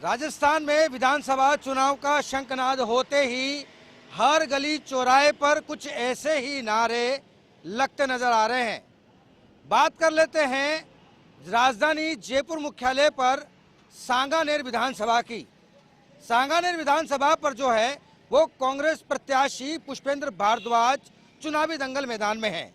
राजस्थान में विधानसभा चुनाव का शंखनाद होते ही हर गली चौराहे पर कुछ ऐसे ही नारे लगते नजर आ रहे हैं। बात कर लेते हैं राजधानी जयपुर मुख्यालय पर सांगानेर विधानसभा की। सांगानेर विधानसभा पर जो है वो कांग्रेस प्रत्याशी पुष्पेंद्र भारद्वाज चुनावी दंगल मैदान में है।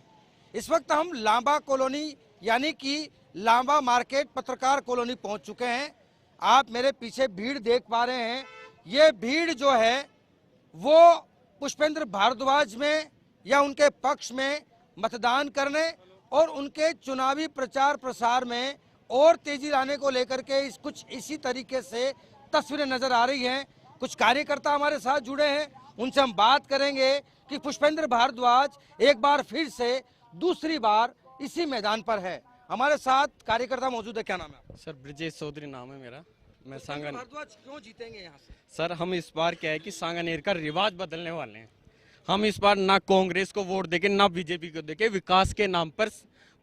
इस वक्त हम लांबा कॉलोनी यानी कि लांबा मार्केट पत्रकार कॉलोनी पहुंच चुके हैं। आप मेरे पीछे भीड़ देख पा रहे हैं। ये भीड़ जो है वो पुष्पेंद्र भारद्वाज में या उनके पक्ष में मतदान करने और उनके चुनावी प्रचार प्रसार में और तेजी लाने को लेकर के कुछ इसी तरीके से तस्वीरें नजर आ रही हैं। कुछ कार्यकर्ता हमारे साथ जुड़े हैं, उनसे हम बात करेंगे कि पुष्पेंद्र भारद्वाज एक बार फिर से दूसरी बार इसी मैदान पर है। हमारे साथ कार्यकर्ता मौजूद है। क्या नाम है आपका? सर ब्रजेश चौधरी नाम है मेरा। मैं सांगानेर। भारद्वाज क्यों जीतेंगे यहाँ से? सर हम इस बार क्या है कि सांगानेर का रिवाज बदलने वाले हैं। हम इस बार ना कांग्रेस को वोट देके ना बीजेपी को देके विकास के नाम पर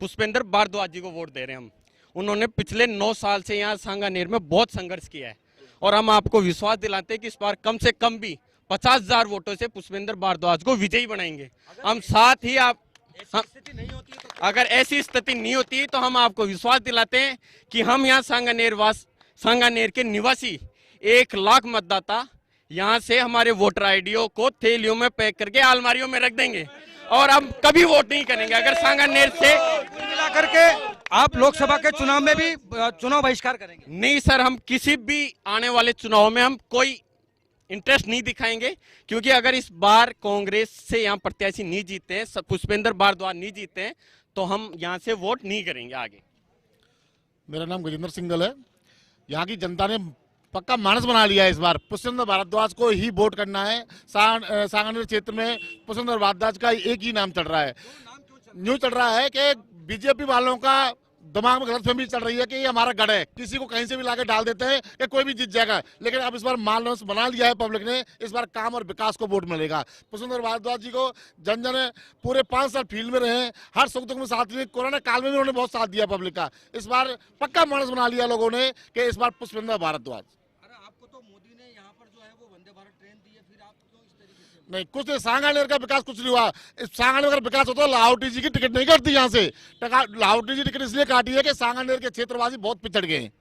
पुष्पेंद्र भारद्वाज जी को वोट दे रहे हैं हम। उन्होंने पिछले 9 साल से यहाँ सांगानेर में बहुत संघर्ष किया है और हम आपको विश्वास दिलाते हैं कि इस बार कम से कम भी 50,000 वोटों से पुष्पेंद्र भारद्वाज को विजयी बनाएंगे हम। साथ ही आप अगर ऐसी स्थिति नहीं होती तो हम आपको विश्वास दिलाते हैं कि हम यहाँ सांगानेर के निवासी 1 लाख मतदाता यहाँ से हमारे वोटर आईडियों को थैलियों में पैक करके अलमारियों में रख देंगे और हम कभी वोट नहीं करेंगे। अगर सांगानेर से मिला करके आप लोकसभा के चुनाव में भी चुनाव बहिष्कार करेंगे? नहीं सर, हम किसी भी आने वाले चुनाव में हम कोई इंटरेस्ट नहीं दिखाएंगे, क्योंकि अगर इस बार कांग्रेस से यहाँ प्रत्याशी नहीं जीते हैं, पुष्पेंद्र भारद्वाज नहीं जीते हैं, तो हम यहाँ से वोट नहीं करेंगे आगे। मेरा नाम गजेंद्र सिंघल है। यहाँ की जनता ने पक्का मानस बना लिया है, इस बार पुष्पेंद्र भारद्वाज को ही वोट करना है। सांगानेर क्षेत्र में पुष्पेंद्र भारद्वाज का एक ही नाम चल रहा है। न्यू चल रहा है कि बीजेपी वालों का दिमाग में गलतफहमी चल रही है कि ये हमारा गढ़ है, किसी को कहीं से भी लाके डाल देते हैं कि कोई भी जीत जाएगा। लेकिन अब इस बार मानस बना लिया है पब्लिक ने, इस बार काम और विकास को वोट मिलेगा। पुष्पेंद्र भारद्वाज जी को जन जन पूरे 5 साल फील्ड में रहे, हर सुख दुख में साथ दिए, कोरोना काल में भी उन्होंने बहुत साथ दिया पब्लिक का। इस बार पक्का मानस बना लिया लोगों ने कि इस बार पुष्पेंद्र भारद्वाज। आपको तो मोदी ने यहाँ पर जो है वो वंदे भारत ट्रेन दी है, फिर आप क्यों इस तरीके से? नहीं, कुछ नहीं, सांगानेर का विकास कुछ नहीं हुआ। सांगानेर का विकास होता है लाहौटी जी की टिकट नहीं कटती यहाँ से। लाहौटी जी टिकट इसलिए काटी है कि सांगानेर के क्षेत्रवासी बहुत पिछड़ गए हैं।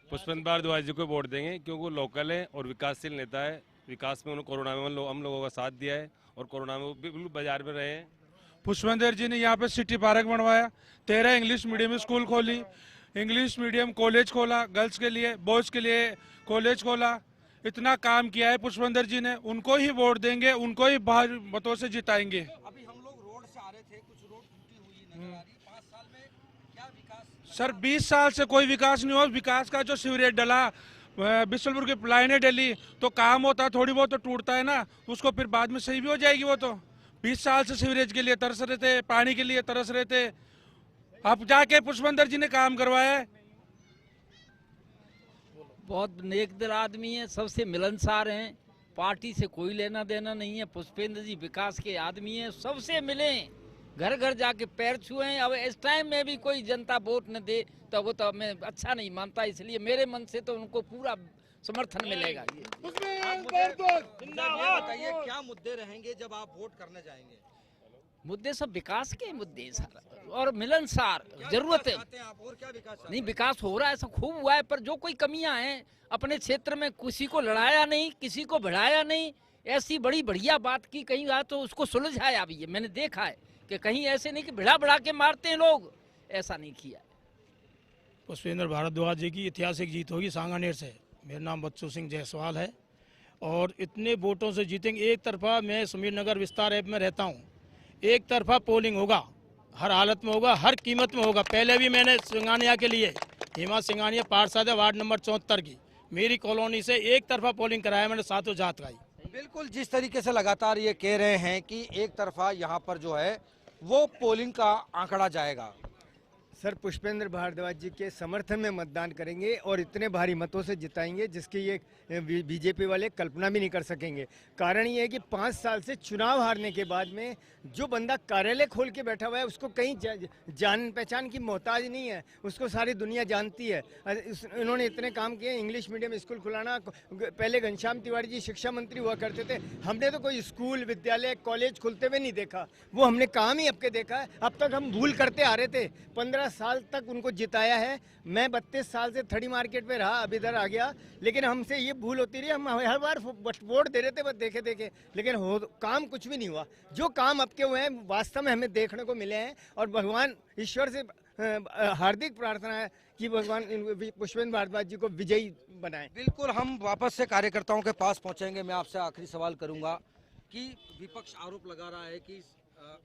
पुष्पेंद्र भारद्वाज जी को वोट देंगे क्योंकि वो लोकल है और विकासशील नेता है। विकास में उन्होंने कोरोना में हम लोगों का साथ दिया है और कोरोना में वो बिल्कुल बाजार में रहे हैं। पुष्पेंद्र जी ने यहाँ पे सिटी पार्क बनवाया, 13 इंग्लिश मीडियम स्कूल खोली, इंग्लिश मीडियम कॉलेज खोला, गर्ल्स के लिए, बॉयज के लिए कॉलेज खोला। इतना काम किया है पुष्पेंद्र जी ने, उनको ही वोट देंगे, उनको ही भारी मतों से जिताएंगे। अभी हम लोग रोड से आ रहे थे, कुछ रोड टूटी हुई नजर आ रही। 5 साल में क्या विकास? सर 20 साल से कोई विकास नहीं हुआ। विकास का जो सीवरेज डला, बिशलपुर की लाइनें डली, तो काम होता थोड़ी बहुत तो टूटता है ना, उसको फिर बाद में सही भी हो जाएगी। वो तो 20 साल से सीवरेज के लिए तरस रहे थे, पानी के लिए तरस रहे थे। अब जाके पुष्पेंद्र जी ने काम करवाया है। बहुत नेक दिल आदमी है, सबसे मिलनसार हैं, पार्टी से कोई लेना देना नहीं है। पुष्पेंद्र जी विकास के आदमी हैं, सबसे मिलें, घर घर जाके पैर छुएं। अब इस टाइम में भी कोई जनता वोट न दे तो वो तो मैं अच्छा नहीं मानता, इसलिए मेरे मन से तो उनको पूरा समर्थन मिलेगा। बताइए क्या मुद्दे रहेंगे जब आप वोट करने जाएंगे? मुद्दे सब विकास के मुद्दे सर, और मिलनसार जरूरत है। आप और क्या विकास? नहीं, विकास हो रहा है, ऐसा खूब हुआ है, पर जो कोई कमियां हैं अपने क्षेत्र में, किसी को लड़ाया नहीं, किसी को बढ़ाया नहीं। ऐसी बड़ी बढ़िया बात की कहीं आ तो उसको सुलझाया भी है। मैंने देखा है कि कहीं ऐसे नहीं कि बढ़ा के मारते हैं लोग, ऐसा नहीं किया। पुष्पेंद्र भारद्वाज जी की ऐतिहासिक जीत होगी सांगानेर से। मेरा नाम बच्चू सिंह जायसवाल है और इतने वोटों से जीतेंगे। एक तरफा मैं समीर नगर विस्तार ऐप में रहता हूँ, एक तरफा पोलिंग होगा, हर हालत में होगा, हर कीमत में होगा। पहले भी मैंने सिंगानिया के लिए, हेमा सिंगानिया पार्षद है वार्ड नंबर 74 की, मेरी कॉलोनी से एक तरफा पोलिंग कराया मैंने, सातों जात का ही। बिल्कुल, जिस तरीके से लगातार ये कह रहे हैं कि एक तरफा यहाँ पर जो है वो पोलिंग का आंकड़ा जाएगा। सर पुष्पेंद्र भारद्वाज जी के समर्थन में मतदान करेंगे और इतने भारी मतों से जिताएंगे जिसकी ये बीजेपी वाले कल्पना भी नहीं कर सकेंगे। कारण ये है कि 5 साल से चुनाव हारने के बाद में जो बंदा कार्यालय खोल के बैठा हुआ है उसको कहीं जान पहचान की मोहताज नहीं है, उसको सारी दुनिया जानती है। इन्होंने इतने काम किए, इंग्लिश मीडियम स्कूल खुलाना, पहले घनश्याम तिवारी जी शिक्षा मंत्री हुआ करते थे, हमने तो कोई स्कूल विद्यालय कॉलेज खुलते हुए नहीं देखा, वो हमने काम ही आपके देखा है। अब तक हम भूल करते आ रहे थे, 15 साल तक उनको जिताया है। मैं 32 साल से थड़ी मार्केट में रहा, अब इधर आ गया, लेकिन हमसे ये भूल होती रही, हम हर बार वोट दे रहे थे बस देखे देखे, लेकिन काम कुछ भी नहीं हुआ। जो काम आपके हुए हैं वास्तव में हमें देखने को मिले हैं और भगवान ईश्वर से हार्दिक प्रार्थना है कि भगवान पुष्पेंद्र भारद्वाज जी को विजयी बनाए। बिल्कुल, हम वापस से कार्यकर्ताओं के पास पहुंचेंगे। मैं आपसे आखिरी सवाल करूंगा कि विपक्ष आरोप लगा रहा है कि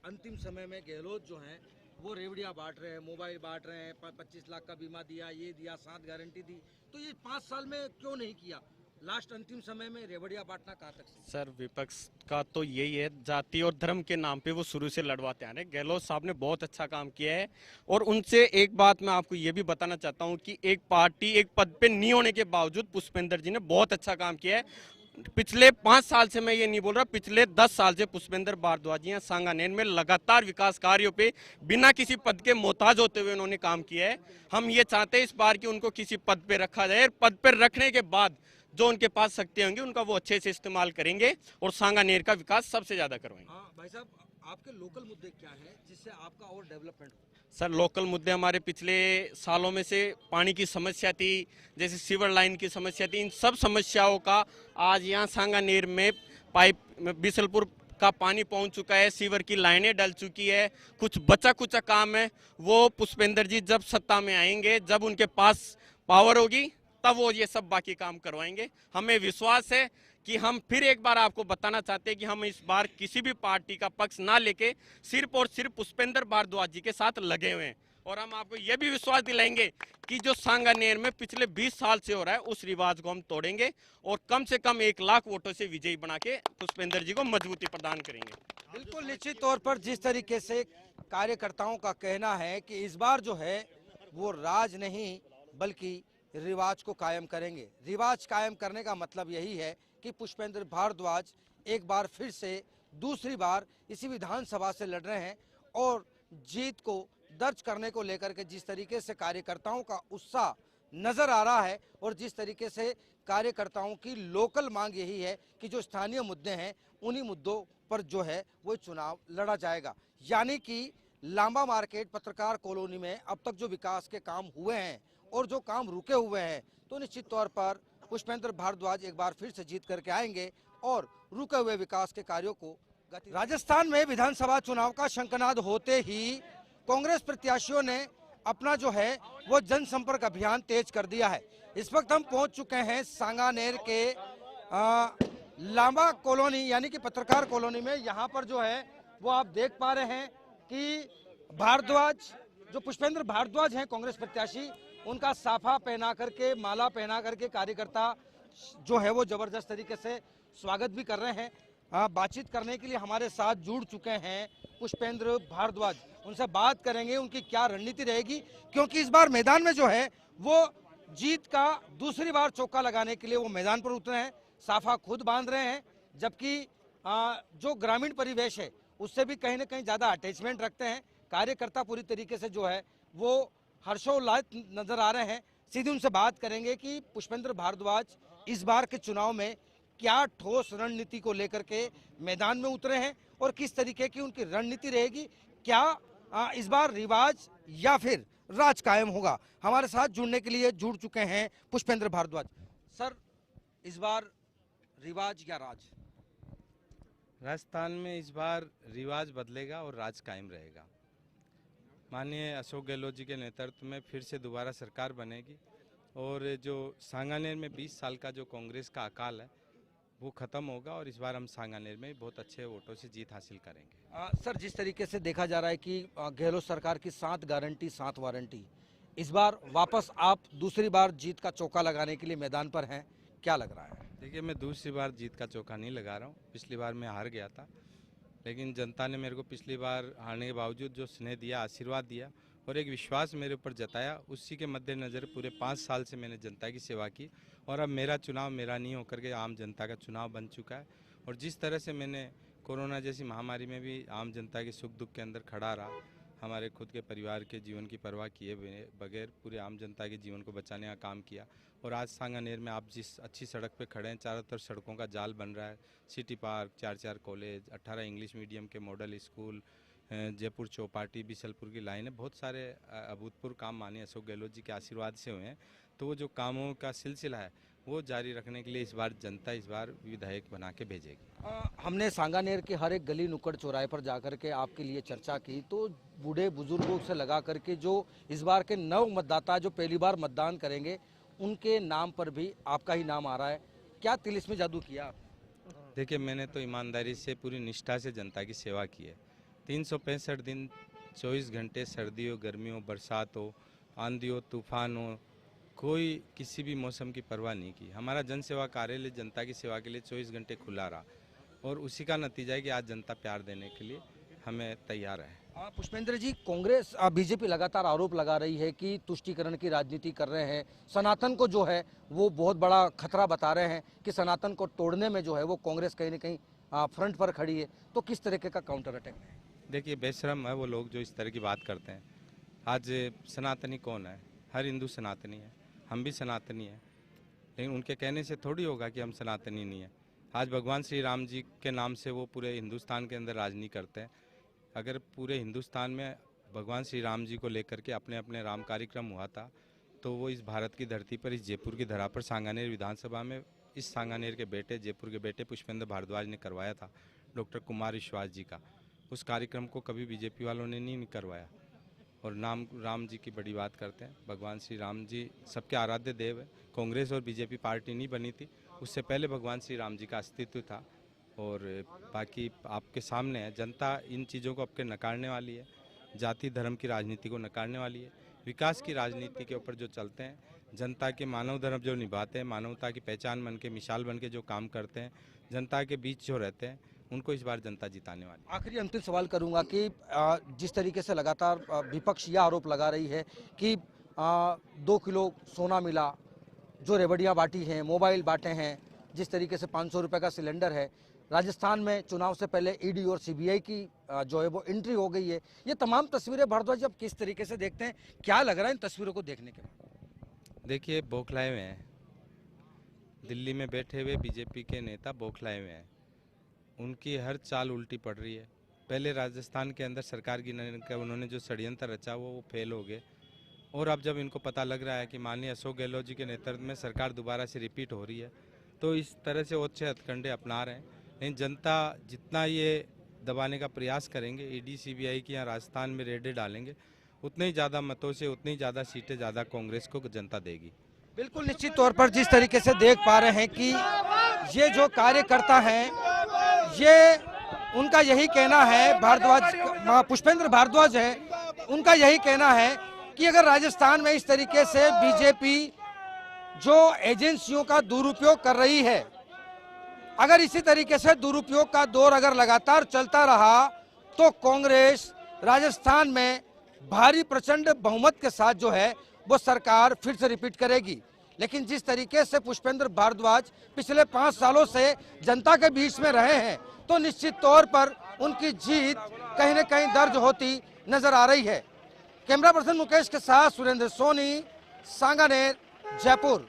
अंतिम समय में गहलोत जो हैं वो रेवड़ियाँ बांट रहे हैं, मोबाइल बांट रहे हैं, 25 लाख का बीमा दिया, ये दिया, 7 गारंटी दी, तो ये 5 साल में क्यों नहीं किया? लास्ट अंतिम समय में रेवड़ियाँ बांटना कहाँ तक? सर विपक्ष का तो यही है, जाति और धर्म के नाम पे वो शुरू से लड़वाते आ रहे हैं। गहलोत साहब ने बहुत अच्छा काम किया है और उनसे एक बात मैं आपको ये भी बताना चाहता हूँ कि एक पार्टी एक पद पे नहीं होने के बावजूद पुष्पेंद्र जी ने बहुत अच्छा काम किया है। पिछले 5 साल से मैं ये नहीं बोल रहा, पिछले 10 साल से पुष्पेंद्र भारद्वाज जी सांगानेर में लगातार विकास कार्यों पे बिना किसी पद के मोहताज होते हुए उन्होंने काम किया है। हम ये चाहते हैं इस बार कि उनको किसी पद पे रखा जाए, पद पर रखने के बाद जो उनके पास शक्ति होंगी उनका वो अच्छे से इस्तेमाल करेंगे और सांगानेर का विकास सबसे ज्यादा करवाएंगे। हाँ भाई साहब, आपके लोकल मुद्दे क्या हैं जिससे आपका और डेवलपमेंट हो? सर लोकल मुद्दे हमारे पिछले सालों में से पानी की समस्या थी, जैसे सीवर लाइन की समस्या थी, इन सब समस्याओं का आज यहाँ सांगानेर में पाइप बिसलपुर का पानी पहुंच चुका है, सीवर की लाइनें डल चुकी है, कुछ बचा कुचा काम है वो पुष्पेंद्र जी जब सत्ता में आएंगे, जब उनके पास पावर होगी तब वो ये सब बाकी काम करवाएंगे। हमें विश्वास है कि हम फिर एक बार आपको बताना चाहते हैं कि हम इस बार किसी भी पार्टी का पक्ष ना लेके सिर्फ और सिर्फ पुष्पेंद्र भारद्वाज जी के साथ लगे हुए हैं और हम आपको ये भी विश्वास दिलाएंगे कि जो सांगानेर में पिछले 20 साल से हो रहा है उस रिवाज को हम तोड़ेंगे और कम से कम 1 लाख वोटों से विजयी बना के पुष्पेंद्र जी को मजबूती प्रदान करेंगे। बिल्कुल निश्चित तौर पर जिस तरीके से कार्यकर्ताओं का कहना है कि इस बार जो है वो राज नहीं बल्कि रिवाज को कायम करेंगे। रिवाज कायम करने का मतलब यही है कि पुष्पेंद्र भारद्वाज एक बार फिर से दूसरी बार इसी विधानसभा से लड़ रहे हैं और जीत को दर्ज करने को लेकर के जिस तरीके से कार्यकर्ताओं का उत्साह नजर आ रहा है और जिस तरीके से कार्यकर्ताओं की लोकल मांग यही है कि जो स्थानीय मुद्दे हैं उन्हीं मुद्दों पर जो है वो चुनाव लड़ा जाएगा। यानी कि लांबा मार्केट पत्रकार कॉलोनी में अब तक जो विकास के काम हुए हैं और जो काम रुके हुए हैं तो निश्चित तौर पर पुष्पेंद्र भारद्वाज एक बार फिर से जीत करके आएंगे और रुके हुए विकास के कार्यों को गति। राजस्थान में विधानसभा चुनाव का शंखनाद होते ही कांग्रेस प्रत्याशियों ने अपना जो है वो जनसंपर्क अभियान तेज कर दिया है। इस वक्त हम पहुंच चुके हैं सांगानेर के लांबा कॉलोनी यानी कि पत्रकार कॉलोनी में। यहाँ पर जो है वो आप देख पा रहे हैं कि भारद्वाज जो पुष्पेंद्र भारद्वाज हैं कांग्रेस प्रत्याशी, उनका साफा पहना करके माला पहना करके कार्यकर्ता जो है वो जबरदस्त तरीके से स्वागत भी कर रहे हैं। बातचीत करने के लिए हमारे साथ जुड़ चुके हैं पुष्पेंद्र भारद्वाज, उनसे बात करेंगे उनकी क्या रणनीति रहेगी, क्योंकि इस बार मैदान में जो है वो जीत का दूसरी बार चौका लगाने के लिए वो मैदान पर उतरे हैं, साफा खुद बांध रहे हैं, जबकि जो ग्रामीण परिवेश है उससे भी कहीं ना कहीं ज़्यादा अटैचमेंट रखते हैं। कार्यकर्ता पूरी तरीके से जो है वो हर्षोल्लास नजर आ रहे हैं। सीधी उनसे बात करेंगे कि पुष्पेंद्र भारद्वाज इस बार के चुनाव में क्या ठोस रणनीति को लेकर के मैदान में उतरे हैं और किस तरीके की उनकी रणनीति रहेगी, क्या इस बार रिवाज या फिर राज कायम होगा। हमारे साथ जुड़ने के लिए जुड़ चुके हैं पुष्पेंद्र भारद्वाज। सर, इस बार रिवाज या राज? राजस्थान में इस बार रिवाज बदलेगा और राज कायम रहेगा। माननीय अशोक गहलोत जी के नेतृत्व में फिर से दोबारा सरकार बनेगी और जो सांगानेर में 20 साल का जो कांग्रेस का अकाल है वो खत्म होगा और इस बार हम सांगानेर में बहुत अच्छे वोटों से जीत हासिल करेंगे। सर, जिस तरीके से देखा जा रहा है कि गहलोत सरकार की 7 गारंटी 7 वारंटी, इस बार वापस आप दूसरी बार जीत का चौका लगाने के लिए मैदान पर हैं, क्या लग रहा है? देखिए, मैं दूसरी बार जीत का चौका नहीं लगा रहा हूँ। पिछली बार मैं हार गया था, लेकिन जनता ने मेरे को पिछली बार हारने के बावजूद जो स्नेह दिया, आशीर्वाद दिया और एक विश्वास मेरे ऊपर जताया, उसी के मद्देनज़र पूरे 5 साल से मैंने जनता की सेवा की और अब मेरा चुनाव मेरा नहीं होकर के आम जनता का चुनाव बन चुका है। और जिस तरह से मैंने कोरोना जैसी महामारी में भी आम जनता के सुख दुख के अंदर खड़ा रहा, हमारे खुद के परिवार के जीवन की परवाह किए बगैर पूरे आम जनता के जीवन को बचाने का काम किया। और आज सांगानेर में आप जिस अच्छी सड़क पे खड़े हैं, चारों तरफ सड़कों का जाल बन रहा है, city park, 4-4 college, 18 English medium के मॉडल स्कूल, जयपुर चौपाटी, बिशलपुर की लाइन है, बहुत सारे अभूतपूर्व काम माननीय अशोक गहलोत जी के आशीर्वाद से हुए हैं। तो वो जो कामों का सिलसिला है वो जारी रखने के लिए इस बार जनता इस बार विधायक बना के भेजेगी। हमने सांगानेर के हर एक गली नुक्कड़ चौराहे पर जाकर के आपके लिए चर्चा की, तो बूढ़े बुजुर्गों से लगा करके जो इस बार के नव मतदाता जो पहली बार मतदान करेंगे उनके नाम पर भी आपका ही नाम आ रहा है। क्या तिलिस्मी जादू किया? देखिए, मैंने तो ईमानदारी से पूरी निष्ठा से जनता की सेवा की है। 365 दिन 24 घंटे, सर्दी हो, गर्मी हो, बरसात हो, आंधी हो, तूफान हो, कोई किसी भी मौसम की परवाह नहीं की। हमारा जन सेवा कार्यालय जनता की सेवा के लिए 24 घंटे खुला रहा और उसी का नतीजा है कि आज जनता प्यार देने के लिए हमें तैयार है। पुष्पेंद्र जी, कांग्रेस बीजेपी लगातार आरोप लगा रही है कि तुष्टीकरण की राजनीति कर रहे हैं, सनातन को जो है वो बहुत बड़ा खतरा बता रहे हैं कि सनातन को तोड़ने में जो है वो कांग्रेस कहीं न कहीं फ्रंट पर खड़ी है। तो किस तरीके का काउंटर अटैक है? देखिए, बेशरम है वो लोग जो इस तरह की बात करते हैं। आज सनातनी कौन है? हर हिंदू सनातनी है, हम भी सनातनी हैं, लेकिन उनके कहने से थोड़ी होगा कि हम सनातनी नहीं हैं। आज भगवान श्री राम जी के नाम से वो पूरे हिंदुस्तान के अंदर राजनीति करते हैं। अगर पूरे हिंदुस्तान में भगवान श्री राम जी को लेकर के अपने अपने राम कार्यक्रम हुआ था, तो वो इस भारत की धरती पर, इस जयपुर की धरा पर, सांगानेर विधानसभा में इस सांगानेर के बेटे, जयपुर के बेटे पुष्पेंद्र भारद्वाज ने करवाया था, डॉक्टर कुमार विश्वास जी का। उस कार्यक्रम को कभी बीजेपी वालों ने नहीं करवाया और नाम राम जी की बड़ी बात करते हैं। भगवान श्री राम जी सबके आराध्य देव है। कांग्रेस और बीजेपी पार्टी नहीं बनी थी, उससे पहले भगवान श्री राम जी का अस्तित्व था। और बाकी आपके सामने है, जनता इन चीज़ों को आपके नकारने वाली है, जाति धर्म की राजनीति को नकारने वाली है। विकास की राजनीति के ऊपर जो चलते हैं, जनता के मानव धर्म जो निभाते हैं, मानवता की पहचान बन के, मिसाल बन के जो काम करते हैं, जनता के बीच जो रहते हैं, उनको इस बार जनता जिताने वाली। आखिरी अंतिम सवाल करूंगा कि जिस तरीके से लगातार विपक्ष यह आरोप लगा रही है कि 2 किलो सोना मिला, जो रेवड़ियाँ बांटी हैं, मोबाइल बांटे हैं, जिस तरीके से 500 रुपये का सिलेंडर है, राजस्थान में चुनाव से पहले ईडी और सीबीआई की जो है वो एंट्री हो गई है, ये तमाम तस्वीरें भारद्वाज अब किस तरीके से देखते हैं? क्या लग रहा है इन तस्वीरों को देखने के बाद? देखिए, बौखलाए हुए हैं। दिल्ली में बैठे हुए बीजेपी के नेता बौखलाए हुए हैं, उनकी हर चाल उल्टी पड़ रही है। पहले राजस्थान के अंदर सरकार की उन्होंने जो षड्यंत्र रचा वो फेल हो गए, और अब जब इनको पता लग रहा है कि माननीय अशोक गहलोत जी के नेतृत्व में सरकार दोबारा से रिपीट हो रही है, तो इस तरह से ओछे हथकंडे अपना रहे हैं। लेकिन जनता जितना ये दबाने का प्रयास करेंगे, ईडी सीबीआई की यहाँ राजस्थान में रेडें डालेंगे, उतने ही ज़्यादा मतों से, उतनी ज़्यादा सीटें ज़्यादा कांग्रेस को जनता देगी। बिल्कुल निश्चित तौर पर जिस तरीके से देख पा रहे हैं कि ये जो कार्यकर्ता हैं, ये उनका यही कहना है, भारद्वाज पुष्पेंद्र भारद्वाज है, उनका यही कहना है कि अगर राजस्थान में इस तरीके से बीजेपी जो एजेंसियों का दुरुपयोग कर रही है, अगर इसी तरीके से दुरुपयोग का दौर अगर लगातार चलता रहा, तो कांग्रेस राजस्थान में भारी प्रचंड बहुमत के साथ जो है वो सरकार फिर से रिपीट करेगी। लेकिन जिस तरीके से पुष्पेंद्र भारद्वाज पिछले 5 सालों से जनता के बीच में रहे हैं, तो निश्चित तौर पर उनकी जीत कहीं न कहीं दर्ज होती नजर आ रही है। कैमरा पर्सन मुकेश के साथ सुरेंद्र सोनी, सांगानेर, जयपुर।